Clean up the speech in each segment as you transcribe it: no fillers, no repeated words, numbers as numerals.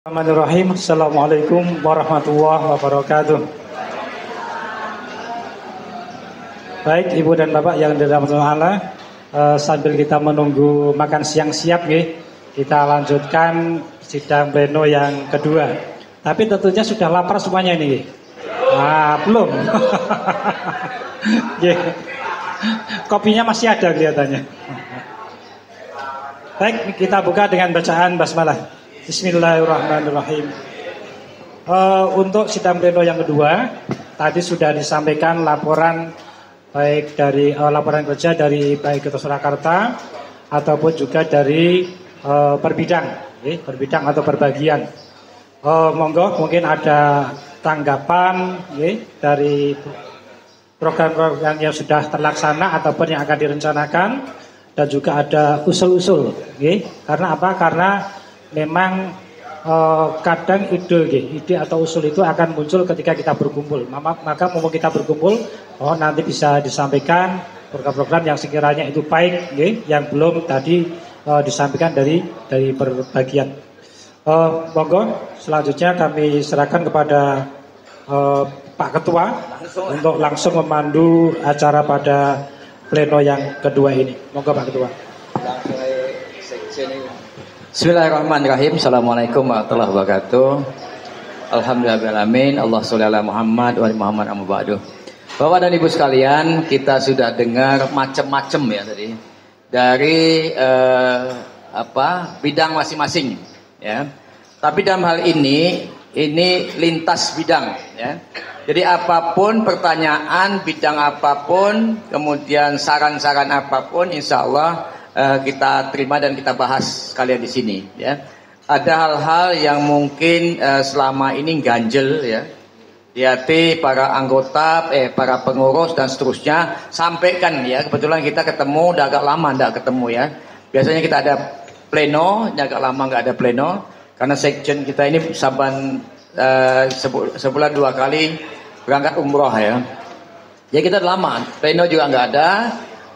Bismillahirrahmanirrahim. Assalamualaikum warahmatullahi wabarakatuh. Baik Ibu dan Bapak yang dirahmati Allah, sambil kita menunggu makan siang siap kita lanjutkan sidang pleno yang kedua. Tapi tentunya sudah lapar semuanya ini. Belum. Kopinya masih ada kelihatannya. Baik, kita buka dengan bacaan basmalah. Bismillahirrahmanirrahim. Untuk sidang pleno yang kedua, tadi sudah disampaikan laporan baik dari laporan kerja dari baik Kota Surakarta ataupun juga dari perbidang atau perbagian. Monggo mungkin ada tanggapan dari program-program yang sudah terlaksana ataupun yang akan direncanakan, dan juga ada usul-usul. Karena apa? Karena memang kadang ide atau usul itu akan muncul ketika kita berkumpul. Maka mumpung kita berkumpul, nanti bisa disampaikan program-program yang sekiranya itu baik, yang belum tadi disampaikan dari berbagian. Monggo selanjutnya kami serahkan kepada Pak Ketua untuk langsung memandu acara pada pleno yang kedua ini. Monggo Pak Ketua. Bismillahirrahmanirrahim. Assalamualaikum warahmatullahi wabarakatuh. Alhamdulillahirrahmanirrahim. Allah sholli ala Muhammad wa ali Muhammad amma ba'du. Bapak dan Ibu sekalian, kita sudah dengar macam-macam ya tadi dari bidang masing-masing ya. Tapi dalam hal ini lintas bidang ya. Jadi apapun pertanyaan, bidang apapun, kemudian saran-saran apapun, insya Allah kita terima dan kita bahas sekalian di sini ya. Ada hal-hal yang mungkin selama ini ganjel ya di hati para anggota, para pengurus dan seterusnya, sampaikan ya. Kebetulan kita ketemu udah agak lama enggak ketemu ya. Biasanya kita ada pleno, agak lama enggak ada pleno karena sekjen kita ini saban sebulan 2 kali berangkat umroh ya. Ya kita lama, pleno juga enggak ada.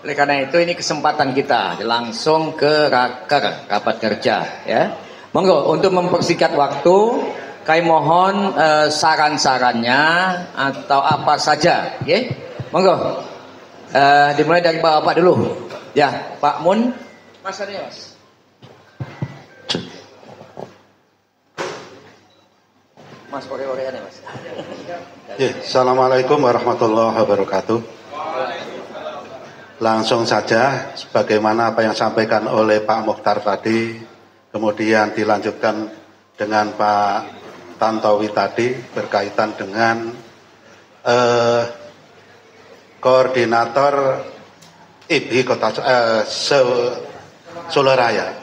Oleh karena itu ini kesempatan kita langsung ke rapat kerja ya. Monggo untuk mempersingkat waktu, kami mohon saran-sarannya atau apa saja, ya. Monggo. Dimulai dari Bapak dulu. Ya, Pak Mun. Mas ada Mas. Mas ore-orean ya, Mas. Ya, Assalamualaikum warahmatullahi wabarakatuh. Langsung saja, sebagaimana apa yang disampaikan oleh Pak Mokhtar tadi, kemudian dilanjutkan dengan Pak Tantowi tadi berkaitan dengan koordinator IBHI Kota Solo Raya.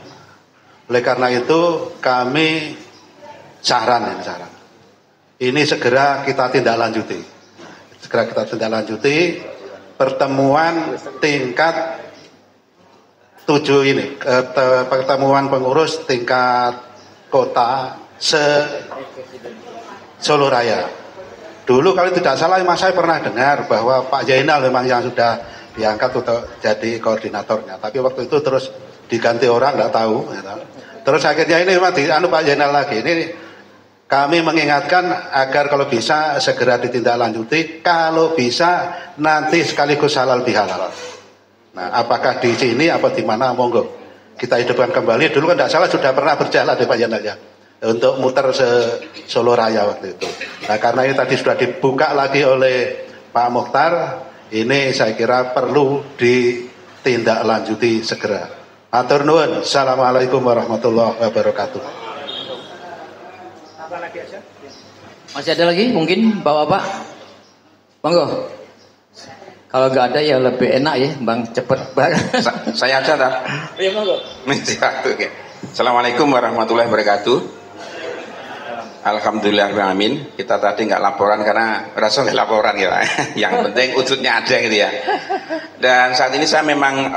Oleh karena itu kami saran. Ini segera kita tindak lanjuti. Pertemuan tingkat 7 ini, pertemuan pengurus tingkat kota Solo Raya. Dulu kalau tidak salah Mas saya pernah dengar bahwa Pak Zainal memang yang sudah diangkat untuk jadi koordinatornya. Tapi waktu itu terus diganti orang, tidak tahu. Terus akhirnya ini memang Pak Zainal lagi. Ini kami mengingatkan agar kalau bisa segera ditindaklanjuti, kalau bisa nanti sekaligus halal bihalal. Nah, apakah di sini apa di mana, monggo kita hidupkan kembali. Dulu kan tidak salah sudah pernah berjalan Pak Zainal ya, untuk muter Solo Raya waktu itu. Nah, karena ini tadi sudah dibuka lagi oleh Pak Mokhtar, ini saya kira perlu ditindaklanjuti segera. Matur nuwun. Assalamualaikum warahmatullahi wabarakatuh. Masih ada lagi mungkin Bapak-bapak? Monggo. Kalau nggak ada ya lebih enak ya, Bang, cepet banget. Saya aja dah. Iya, monggo. Assalamualaikum warahmatullahi wabarakatuh. Alhamdulillahirrahmanirrahim. Kita tadi nggak laporan karena rasa nggak laporan ya. Yang penting wujudnya ada gitu ya. Dan saat ini saya memang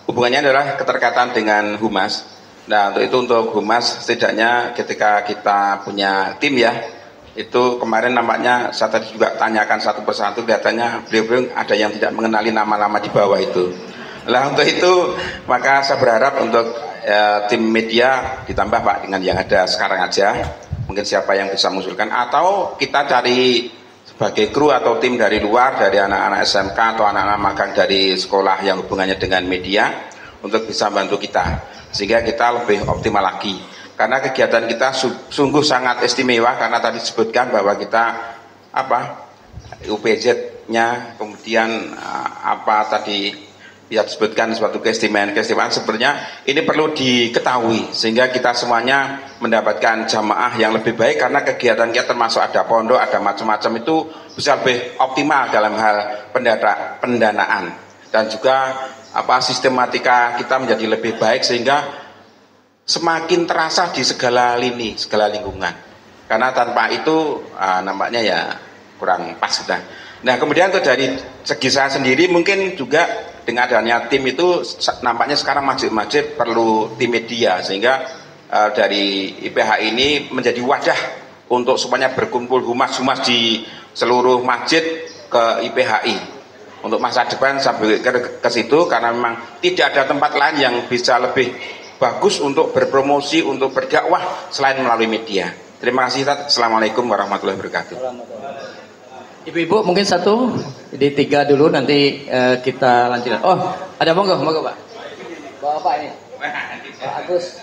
hubungannya adalah keterkaitan dengan humas. Nah untuk humas setidaknya ketika kita punya tim ya, itu kemarin nampaknya saya tadi juga tanyakan satu persatu, kelihatannya beliau ada yang tidak mengenali nama-nama di bawah itu. Nah untuk itu maka saya berharap untuk tim media ditambah Pak dengan yang ada sekarang aja. Mungkin siapa yang bisa mengusulkan, atau kita cari sebagai kru atau tim dari luar, dari anak-anak SMK atau anak-anak magang dari sekolah yang hubungannya dengan media untuk bisa bantu kita, sehingga kita lebih optimal lagi. Karena kegiatan kita sungguh sangat istimewa, karena tadi disebutkan bahwa kita UPZ-nya, kemudian apa tadi bisa disebutkan suatu keistimewaan sebenarnya ini perlu diketahui sehingga kita semuanya mendapatkan jamaah yang lebih baik, karena kegiatan kita termasuk ada pondok, ada macam-macam, itu bisa lebih optimal dalam hal pendanaan, dan juga sistematika kita menjadi lebih baik sehingga semakin terasa di segala lini, segala lingkungan, karena tanpa itu nampaknya ya kurang pas sudah. Nah, kemudian itu dari segi saya sendiri mungkin juga dengan adanya tim itu nampaknya sekarang masjid-masjid perlu tim media, sehingga dari IPH ini menjadi wadah untuk semuanya berkumpul humas-humas di seluruh masjid ke IPHI untuk masa depan sampai ke situ, karena memang tidak ada tempat lain yang bisa lebih bagus untuk berpromosi, untuk berdakwah selain melalui media. Terima kasih. Assalamualaikum warahmatullahi wabarakatuh. Ibu-ibu mungkin satu, jadi 3 dulu, nanti kita lanjutkan. Oh, ada monggo Pak. Bapak ini. Pak Agus.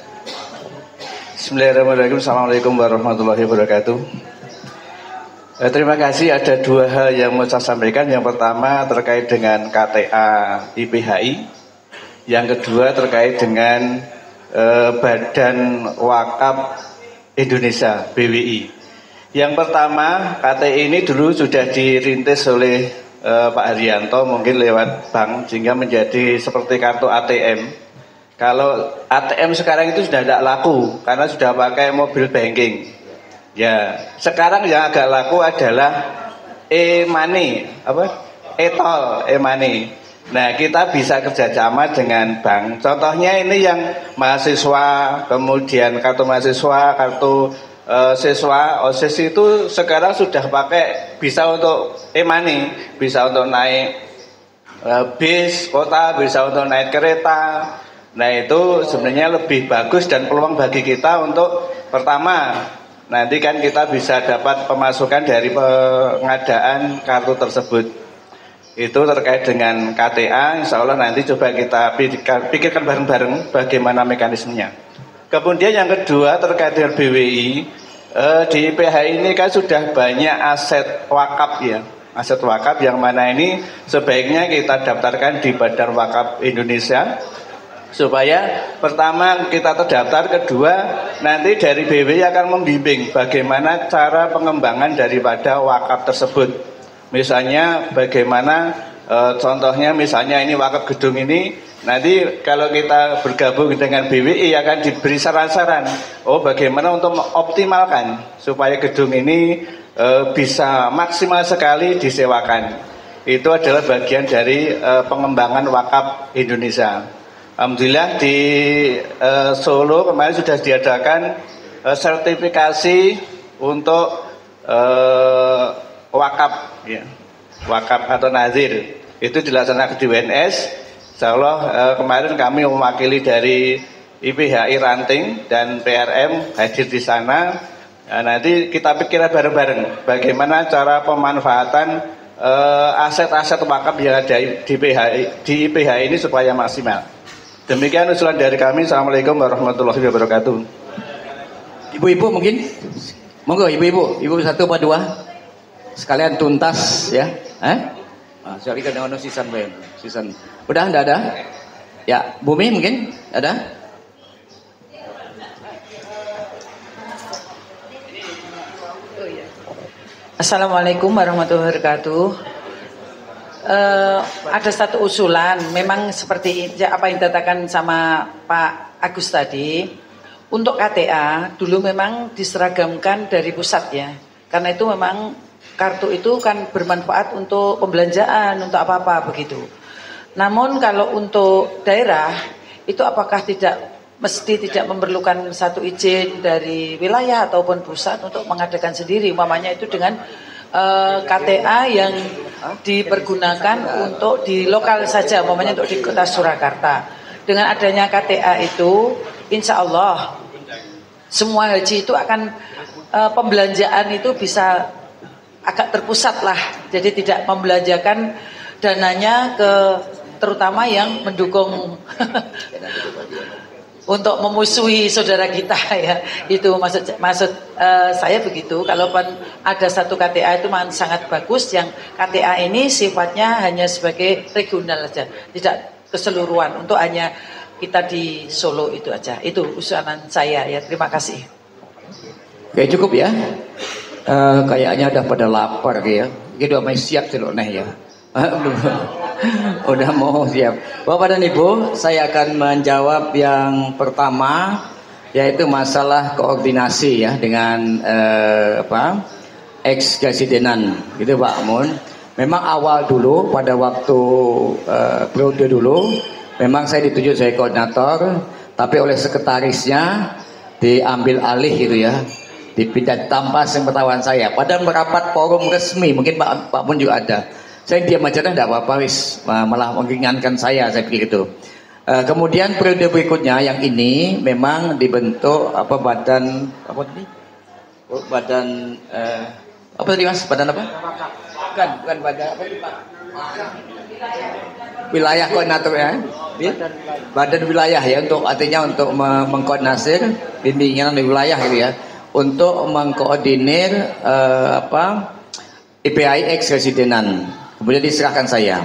Bismillahirrahmanirrahim. Assalamualaikum warahmatullahi wabarakatuh. Terima kasih. Ada 2 hal yang mau saya sampaikan. Yang pertama terkait dengan KTA IPHI. Yang kedua terkait dengan Badan Wakaf Indonesia BWI. Yang pertama, KTI ini dulu sudah dirintis oleh Pak Haryanto, mungkin lewat bank, sehingga menjadi seperti kartu ATM. Kalau ATM sekarang itu sudah tidak laku, karena sudah pakai mobil banking. Ya, sekarang yang agak laku adalah e-money, e-money. Nah, kita bisa kerjasama dengan bank. Contohnya ini yang mahasiswa, kemudian kartu mahasiswa, kartu siswa OSIS itu sekarang sudah pakai, bisa untuk e-money, bisa untuk naik bis kota, bisa untuk naik kereta. Nah, itu sebenarnya lebih bagus dan peluang bagi kita untuk pertama, nanti kan kita bisa dapat pemasukan dari pengadaan kartu tersebut. Itu terkait dengan KTA, insya Allah nanti coba kita pikirkan bareng-bareng bagaimana mekanismenya. Kemudian yang kedua terkait dengan BWI, di IPH ini kan sudah banyak aset wakaf ya, aset wakaf yang mana ini sebaiknya kita daftarkan di Badan Wakaf Indonesia supaya pertama kita terdaftar, kedua nanti dari BWI akan membimbing bagaimana cara pengembangan daripada wakaf tersebut. Misalnya bagaimana contohnya misalnya ini wakaf gedung ini. Nanti kalau kita bergabung dengan BWI akan diberi saran-saran, bagaimana untuk mengoptimalkan supaya gedung ini bisa maksimal sekali disewakan. Itu adalah bagian dari pengembangan wakaf Indonesia. Alhamdulillah di Solo kemarin sudah diadakan sertifikasi untuk wakaf, ya, wakaf atau nazir. Itu dilaksanakan di WNS. Insya Allah kemarin kami mewakili dari IPHI Ranting dan PRM hadir di sana. Nanti kita pikirkan bareng-bareng bagaimana cara pemanfaatan aset-aset wakaf yang ada di IPHI ini supaya maksimal. Demikian usulan dari kami. Assalamualaikum warahmatullahi wabarakatuh. Ibu-ibu mungkin, monggo ibu-ibu, ibu 1 atau 2 sekalian tuntas ya. Sorry kan ono sisan. Udah enggak ada? Ya, Bumi mungkin ada? Assalamualaikum warahmatullahi wabarakatuh. Ada satu usulan, memang seperti apa yang dikatakan sama Pak Agus tadi. Untuk KTA dulu memang diseragamkan dari pusat ya, karena itu memang kartu itu kan bermanfaat untuk pembelanjaan, untuk apa-apa begitu. Namun kalau untuk daerah itu apakah mesti tidak memerlukan satu izin dari wilayah ataupun pusat untuk mengadakan sendiri, umpamanya itu dengan KTA yang dipergunakan untuk di lokal saja, umpamanya untuk di Kota Surakarta. Dengan adanya KTA itu insya Allah semua haji itu akan pembelanjaan itu bisa agak terpusat lah. Jadi tidak membelanjakan dananya ke terutama yang mendukung untuk memusuhi saudara kita ya. Itu maksud saya begitu. Kalaupun ada satu KTA itu sangat bagus, yang KTA ini sifatnya hanya sebagai regional saja, tidak keseluruhan, untuk hanya kita di Solo itu aja. Itu usulan saya ya. Terima kasih. Oke, cukup ya. Kayaknya udah pada lapar ya. Gitu masih siap celok neh ya. Udah mau siap. Bapak dan Ibu, saya akan menjawab yang pertama, yaitu masalah koordinasi ya dengan ex-Gasidenan gitu Pak Mun. Memang awal dulu pada waktu periode dulu memang saya ditunjuk sebagai koordinator, tapi oleh sekretarisnya diambil alih gitu ya, dipindah tanpa sepengetahuan saya. Pada merapat forum resmi, mungkin Pak Mun juga ada. Saya diam aja dah, tidak apa-apa wis, malah meringankan saya pikir itu. Kemudian periode berikutnya yang ini memang dibentuk badan apa tadi? Badan apa tadi Mas? Badan apa? Bukan badan apa itu Pak? Wilayah koordinator ya. Badan wilayah ya, untuk artinya untuk mengkoordinasi bimbingan di wilayah gitu ya. Untuk mengkoordinir IPAI ex-Residenan. Kemudian diserahkan saya.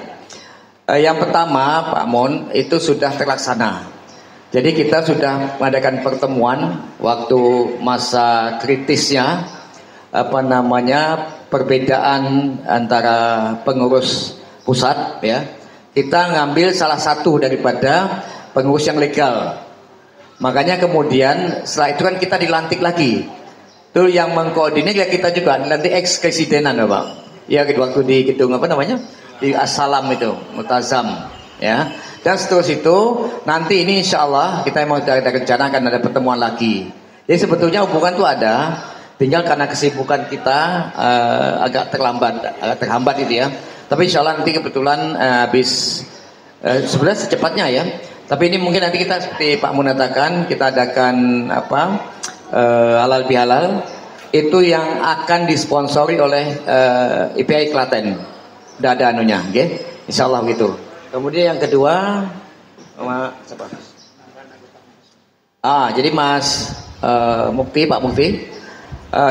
Yang pertama Pak Mun itu sudah terlaksana. Jadi kita sudah mengadakan pertemuan waktu masa kritisnya perbedaan antara pengurus pusat ya. Kita ngambil salah satu daripada pengurus yang legal. Makanya kemudian setelah itu kan kita dilantik lagi. Itu yang mengkoordinir ya kita juga nanti ex-Residenan ya Pak. Ya waktu di gedung di As-Salam itu Multazam ya. Dan seterus itu nanti ini insya Allah kita mau ada rencana akan ada pertemuan lagi. Jadi sebetulnya hubungan itu ada, tinggal karena kesibukan kita agak terhambat itu ya. Tapi insya Allah nanti kebetulan habis sebenarnya secepatnya ya. Tapi ini mungkin nanti kita seperti Pak Mun katakan, kita adakan halal bihalal. Itu yang akan disponsori oleh IPAI Klaten. Udah ada anunya, okay? Insya Allah gitu. Kemudian yang kedua, siapa? Jadi Mas Mukti, Pak Mukti.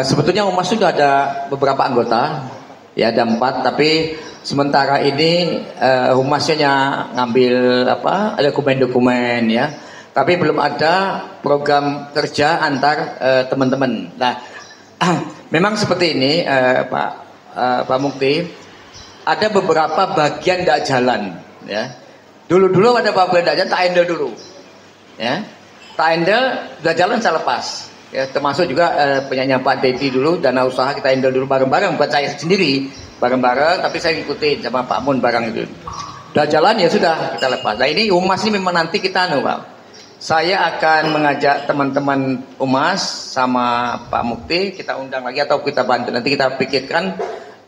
Sebetulnya Umas sudah ada beberapa anggota, ya ada 4. Tapi sementara ini Humasnya ngambil ada dokumen-dokumen ya. Tapi belum ada program kerja antar teman-teman. Nah. Memang seperti ini Pak Mukti, ada beberapa bagian tidak jalan ya. Dulu ada beberapa bagian tidak jalan, tak handle dulu ya. Tak handle, sudah jalan saya lepas ya. Termasuk juga penyanyi Pak Dedi dulu, dana usaha kita handle dulu bareng-bareng, buat saya sendiri bareng-bareng, tapi saya ngikutin sama Pak Mun bareng itu. Sudah jalan ya sudah kita lepas. Nah ini Umas ini memang nanti kita Pak. Saya akan mengajak teman-teman Umas sama Pak Mukti, kita undang lagi atau kita bantu. Nanti kita pikirkan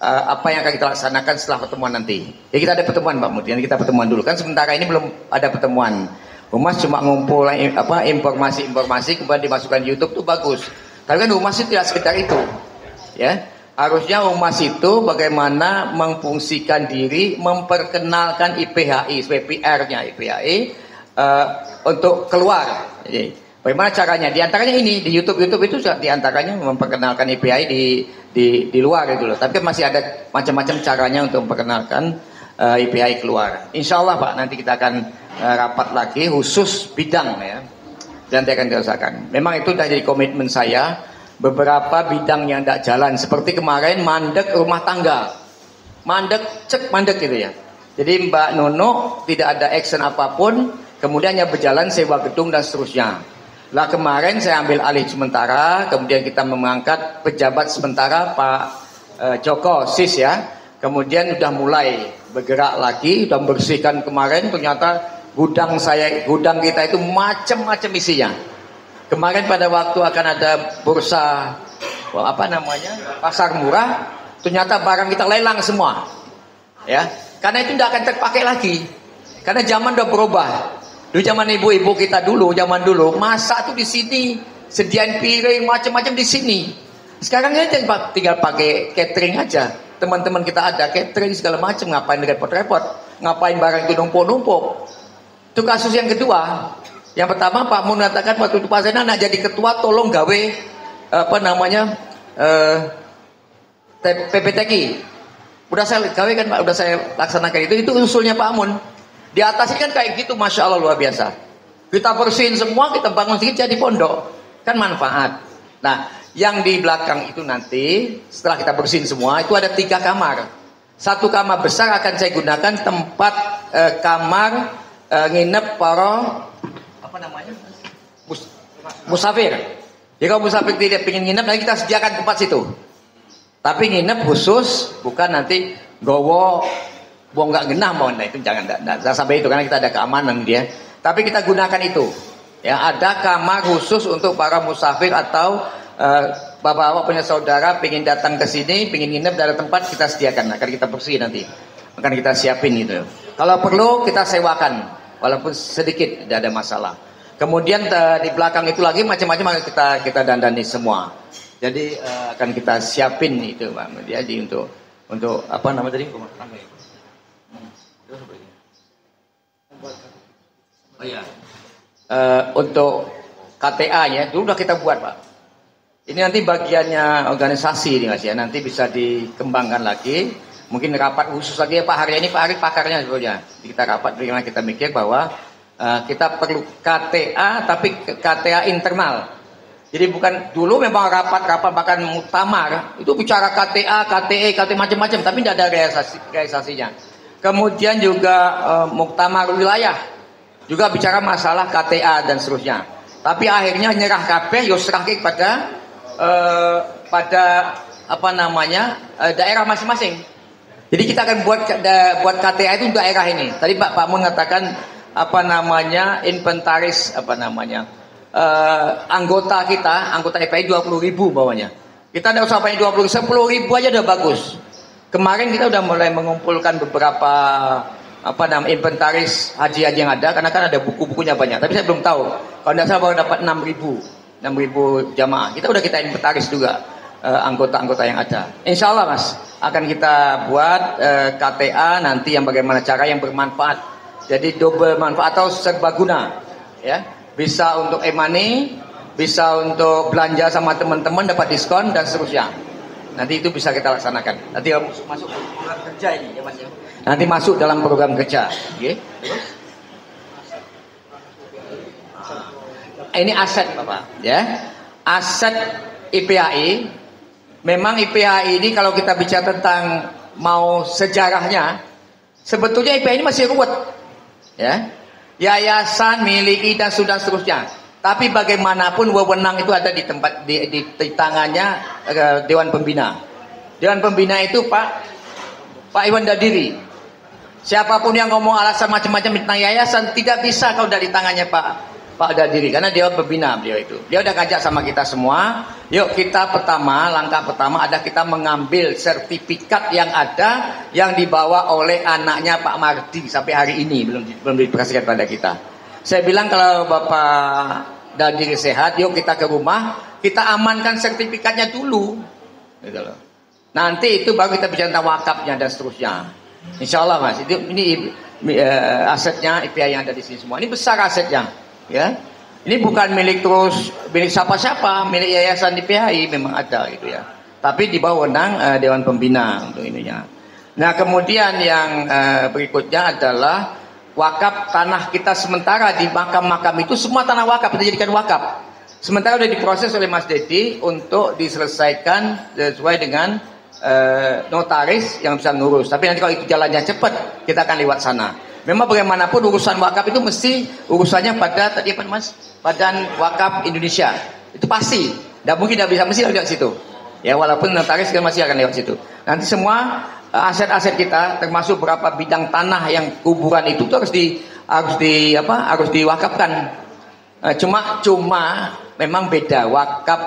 apa yang akan kita laksanakan setelah pertemuan nanti. Ya kita ada pertemuan Pak Mukti, nanti kita pertemuan dulu. Kan sementara ini belum ada pertemuan. Umas cuma ngumpul informasi-informasi kemudian dimasukkan YouTube tuh bagus. Tapi kan Umas itu tidak sekedar itu. Ya. Harusnya Umas itu bagaimana memfungsikan diri, memperkenalkan IPHI, PR-nya IPHI untuk keluar. Jadi, bagaimana caranya? Di antaranya ini di YouTube itu di antaranya memperkenalkan IPAI di luar itu loh. Tapi masih ada macam-macam caranya untuk memperkenalkan IPAI keluar. Insya Allah Pak, nanti kita akan rapat lagi khusus bidang ya. Dan nanti akan dirasakan. Memang itu sudah jadi komitmen saya. Beberapa bidang yang tidak jalan seperti kemarin mandek rumah tangga. Mandek gitu ya. Jadi Mbak Nono tidak ada action apapun. Kemudian yang berjalan sewa gedung dan seterusnya. Lah kemarin saya ambil alih sementara, kemudian kita mengangkat pejabat sementara Pak Joko Sis ya. Kemudian sudah mulai bergerak lagi, sudah membersihkan kemarin. Ternyata gudang kita itu macam-macam isinya. Kemarin pada waktu akan ada bursa pasar murah, ternyata barang kita lelang semua. Ya, karena itu tidak akan terpakai lagi. Karena zaman sudah berubah. Dulu zaman ibu-ibu kita dulu, zaman dulu masak tuh di sini, sediain piring macam-macam di sini. Sekarang ini tinggal pakai catering aja. Teman-teman kita ada catering segala macam, ngapain repot-repot, ngapain barang itu numpuk-numpuk. Itu kasus yang kedua. Yang pertama Pak Mun mengatakan waktu itu Pak Zainal nak jadi ketua tolong gawe PPTQ. Udah saya gawe kan Pak, udah saya laksanakan itu usulnya Pak Mun. Di atas ini kan kayak gitu, masya Allah luar biasa. Kita bersihin semua, kita bangun sedikit jadi pondok, kan manfaat. Nah, yang di belakang itu nanti setelah kita bersihin semua itu ada 3 kamar. 1 kamar besar akan saya gunakan tempat kamar nginep para musafir. Jadi kalau musafir tidak ingin nginep, nanti kita sediakan tempat situ. Tapi nginep khusus, bukan nanti gowo buang nggak genah mau, nah itu jangan sampai itu karena kita ada keamanan dia. Tapi kita gunakan itu. Ya, ada kamar khusus untuk para musafir atau bapak-bapak punya saudara pengen datang ke sini, pengen nginep dari tempat kita sediakan, akan kita bersih nanti, akan kita siapin itu. Kalau perlu kita sewakan, walaupun sedikit tidak ada masalah. Kemudian di belakang itu lagi macam-macam kita dandani semua. Jadi akan kita siapin itu Pak. Jadi untuk apa nama tadi? Oh iya. Untuk KTA ya, dulu udah kita buat Pak. Ini nanti bagiannya organisasi nih Mas ya, nanti bisa dikembangkan lagi. Mungkin rapat khusus lagi ya Pak Hari ini, Pak Hari pakarnya sebetulnya. Kita rapat bagaimana kita mikir bahwa kita perlu KTA tapi KTA internal. Jadi bukan dulu memang rapat-rapat bahkan muktamar itu bicara KTA, KTE, KT macam-macam tapi tidak ada realisasinya. Kemudian juga muktamar wilayah juga bicara masalah KTA dan seterusnya. Tapi akhirnya nyerah kabeh yo serahke pada apa namanya daerah masing-masing. Jadi kita akan buat KTA itu untuk daerah ini. Tadi Pak Mun mengatakan apa namanya inventaris apa namanya anggota kita, anggota FPI 20.000 bawahnya. Kita tidak usah pakai 10.000 aja udah bagus. Kemarin kita udah mulai mengumpulkan beberapa apa namanya inventaris haji-haji yang ada karena kan ada buku-bukunya banyak. Tapi saya belum tahu. Kalau tidak salah baru dapat 6.000 jamaah. Kita inventaris juga anggota-anggota yang ada. Insya Allah Mas akan kita buat KTA nanti yang bagaimana cara yang bermanfaat. Jadi double manfaat atau serbaguna, ya. Bisa untuk e-money, bisa untuk belanja sama teman-teman dapat diskon dan seterusnya. Nanti itu bisa kita laksanakan. Nanti masuk program kerja ini ya Mas ya. Nanti masuk dalam program kerja, okay? Ini aset Bapak, ya. Aset IPAI. Memang IPAI ini kalau kita bicara tentang mau sejarahnya, sebetulnya IPAI ini masih ruwet. Ya, yayasan miliki dan sudah seterusnya. Tapi bagaimanapun wewenang itu ada di tempat di tangannya Dewan Pembina. Dewan Pembina itu Pak Iwan Dadiri. Siapapun yang ngomong alasan macam-macam tentang yayasan tidak bisa kalau dari tangannya Pak Dadiri karena Dewan Pembina beliau itu. Dia udah ngajak sama kita semua. Yuk kita langkah pertama ada kita mengambil sertifikat yang ada yang dibawa oleh anaknya Pak Mardi sampai hari ini belum diperhatikan pada kita. Saya bilang kalau Bapak Dadiri sehat, yuk kita ke rumah, kita amankan sertifikatnya dulu. Gitu loh. Nanti itu baru kita bicara tentang wakafnya dan seterusnya. Insya Allah Mas, ini asetnya IPA yang ada di sini semua. Ini besar asetnya, ya. Ini bukan milik siapa-siapa, milik yayasan IPAI memang ada gitu ya. Tapi di bawah wewenang Dewan Pembina untuk ininya. Nah kemudian yang berikutnya adalah wakaf tanah kita sementara di makam-makam itu semua tanah wakaf kita jadikan wakaf. Sementara sudah diproses oleh Mas Dedi untuk diselesaikan sesuai dengan notaris yang bisa ngurus. Tapi nanti kalau itu jalannya cepat kita akan lewat sana. Memang bagaimanapun urusan wakaf itu mesti urusannya pada tadi apa Mas? Badan Wakaf Indonesia. Itu pasti. Tidak mungkin tidak bisa mesti lewat situ. Ya walaupun notaris kan masih akan lewat situ. Nanti semua aset-aset kita termasuk berapa bidang tanah yang kuburan itu harus diwakafkan. Cuma memang beda wakaf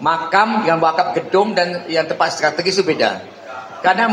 makam dengan wakaf gedung dan yang tempat strategis itu beda. Karena